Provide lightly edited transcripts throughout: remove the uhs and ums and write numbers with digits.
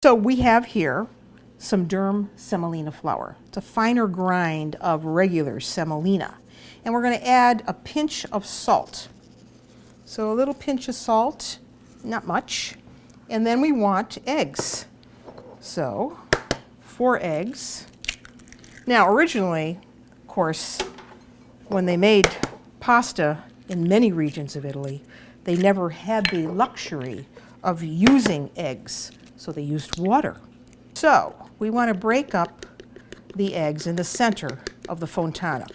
So we have here some durum semolina flour. It's a finer grind of regular semolina. And we're going to add a pinch of salt. So a little pinch of salt, not much. And then we want eggs. So 4 eggs. Now originally, of course, when they made pasta in many regions of Italy, they never had the luxury of using eggs. So they used water. So we want to break up the eggs in the center of the fontana.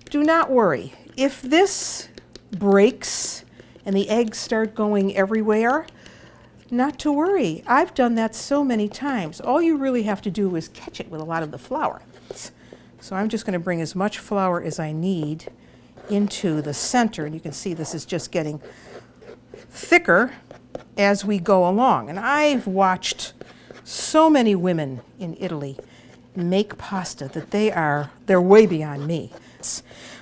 Do not worry. If this breaks and the eggs start going everywhere, not to worry. I've done that so many times. All you really have to do is catch it with a lot of the flour. So I'm just going to bring as much flour as I need into the center. And you can see this is just getting thicker as we go along. And I've watched so many women in Italy make pasta that they're way beyond me.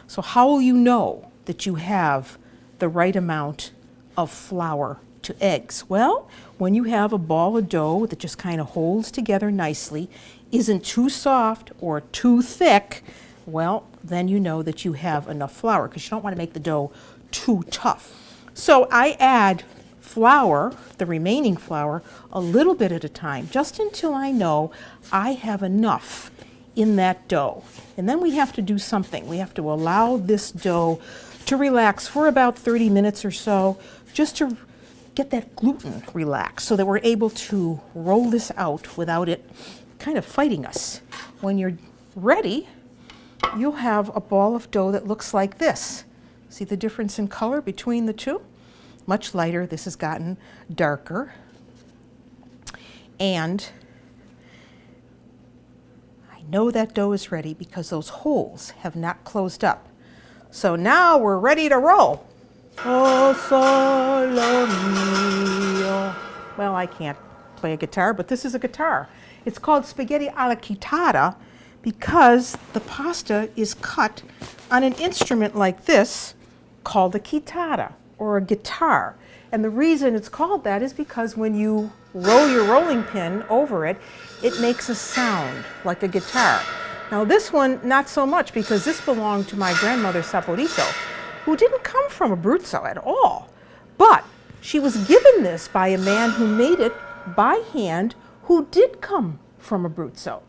So how will you know that you have the right amount of flour to eggs? Well, when you have a ball of dough that just kind of holds together nicely, isn't too soft or too thick, well, then you know that you have enough flour, because you don't want to make the dough too tough. So I add flour, the remaining flour, a little bit at a time, just until I know I have enough in that dough. And then we have to do something. We have to allow this dough to relax for about 30 minutes or so, just to get that gluten relaxed so that we're able to roll this out without it kind of fighting us. When you're ready, you'll have a ball of dough that looks like this. See the difference in color between the two? Much lighter. This has gotten darker. And I know that dough is ready because those holes have not closed up. So now we're ready to roll. Oh, solo mio. Well, I can't play a guitar, but this is a guitar. It's called spaghetti alla chitarra because the pasta is cut on an instrument like this called a chitarra, or a guitar. And the reason it's called that is because when you roll your rolling pin over it, it makes a sound like a guitar. Now this one, not so much, because this belonged to my grandmother Saporito, who didn't come from Abruzzo at all. But she was given this by a man who made it by hand, who did come from Abruzzo.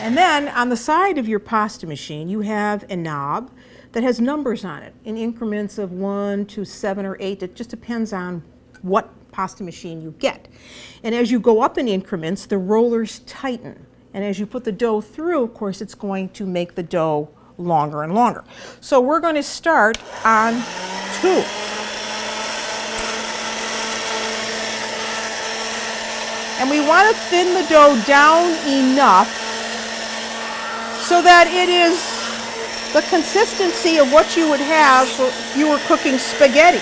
And then on the side of your pasta machine, you have a knob that has numbers on it in increments of 1 to 7 or 8. It just depends on what pasta machine you get. And as you go up in increments, the rollers tighten. And as you put the dough through, of course, it's going to make the dough longer and longer. So we're going to start on 2. And we want to thin the dough down enough so that it is the consistency of what you would have if you were cooking spaghetti.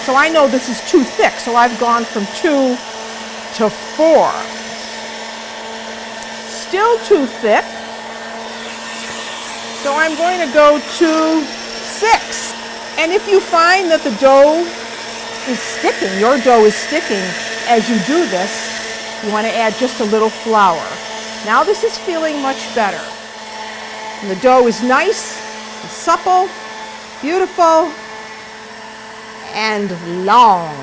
So I know this is too thick, so I've gone from 2 to 4. Still too thick, so I'm going to go to 6. And if you find that the dough is sticking, your dough is sticking as you do this, you want to add just a little flour. Now this is feeling much better. And the dough is nice and supple, beautiful, and long.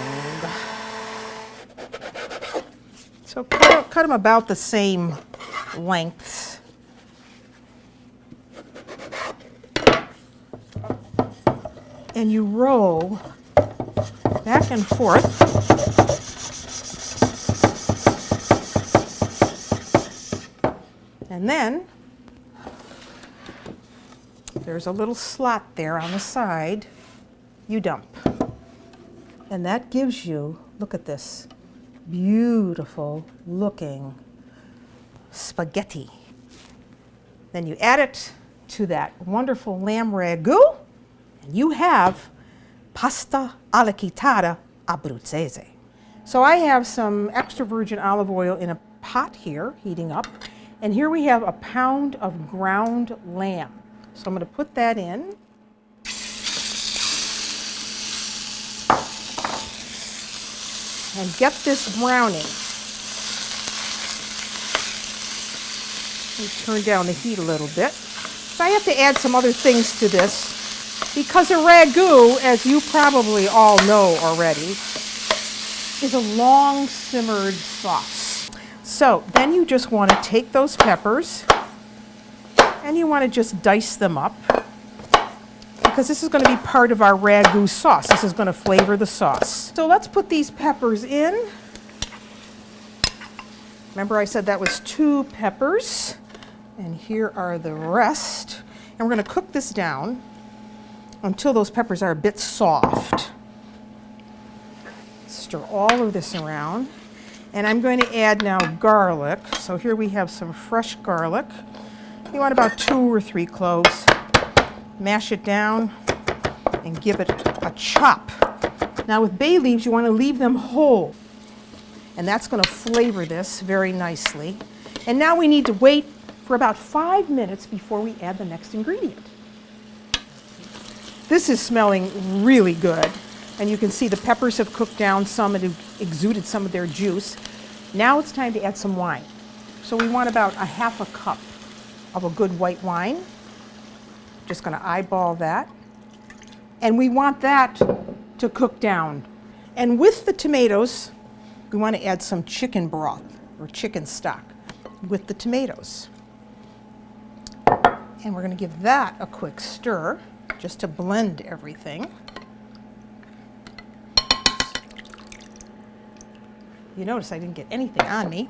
So cut them about the same lengths. And you roll back and forth. And then there's a little slot there on the side you dump. And that gives you, look at this, beautiful looking spaghetti. Then you add it to that wonderful lamb ragu, and you have pasta alla chitarra abruzzese. So I have some extra virgin olive oil in a pot here, heating up. And here we have a pound of ground lamb. So I'm going to put that in. and get this browning. Let me turn down the heat a little bit. So I have to add some other things to this because a ragu, as you probably all know already, is a long simmered sauce. So then you just want to take those peppers and you want to just dice them up because this is going to be part of our ragu sauce. This is going to flavor the sauce. So let's put these peppers in. Remember I said that was 2 peppers. And here are the rest. And we're going to cook this down until those peppers are a bit soft. Stir all of this around. And I'm going to add now garlic. So here we have some fresh garlic. You want about 2 or 3 cloves. Mash it down and give it a chop. Now with bay leaves, you want to leave them whole. And that's going to flavor this very nicely. And now we need to wait for about 5 minutes before we add the next ingredient. This is smelling really good. And you can see the peppers have cooked down some and have exuded some of their juice. Now it's time to add some wine. So we want about 1/2 cup of a good white wine. Just going to eyeball that. And we want that to cook down. And with the tomatoes, we want to add some chicken broth or chicken stock with the tomatoes. And we're going to give that a quick stir just to blend everything. You notice I didn't get anything on me.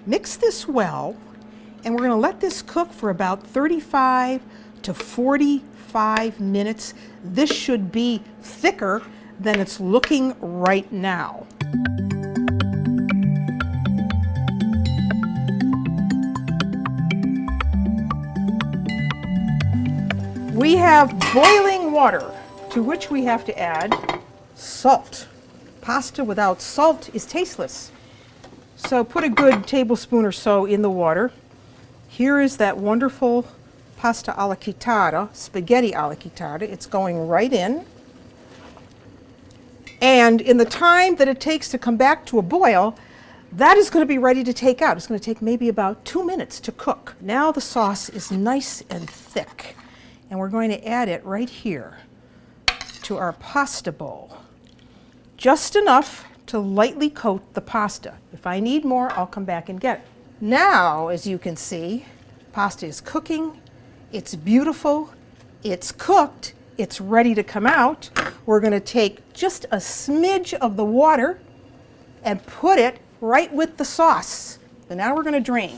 Mix this well, and we're going to let this cook for about 35 to 45 minutes. This should be thicker than it's looking right now. We have boiling water, to which we have to add salt. Pasta without salt is tasteless. So put a good tablespoon or so in the water. Here is that wonderful pasta alla chitarra, spaghetti alla chitarra. It's going right in. And in the time that it takes to come back to a boil, that is going to be ready to take out. It's going to take maybe about 2 minutes to cook. Now the sauce is nice and thick. And we're going to add it right here to our pasta bowl. Just enough to lightly coat the pasta. If I need more, I'll come back and get it. Now, as you can see, pasta is cooking. It's beautiful. It's cooked. It's ready to come out. We're going to take just a smidge of the water and put it right with the sauce. So now we're going to drain.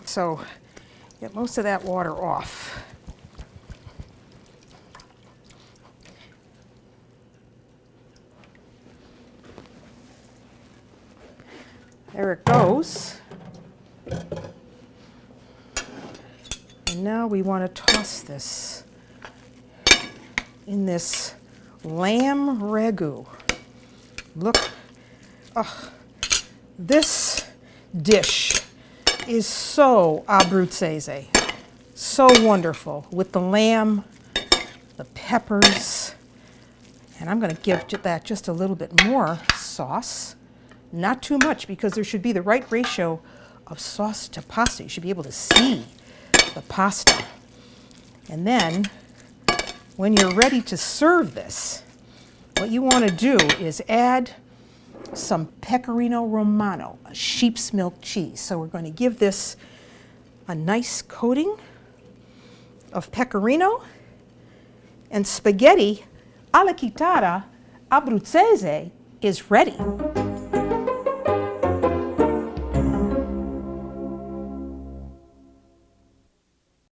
So get most of that water off. There it goes. And now we want to toss this in this lamb ragu. Look, oh, this dish is so abruzzese, so wonderful with the lamb, the peppers, and I'm going to give that just a little bit more sauce. Not too much because there should be the right ratio of sauce to pasta. You should be able to see the pasta. And then when you're ready to serve this, what you want to do is add some pecorino romano, a sheep's milk cheese. So we're going to give this a nice coating of pecorino, and spaghetti alla chitarra abruzzese is ready.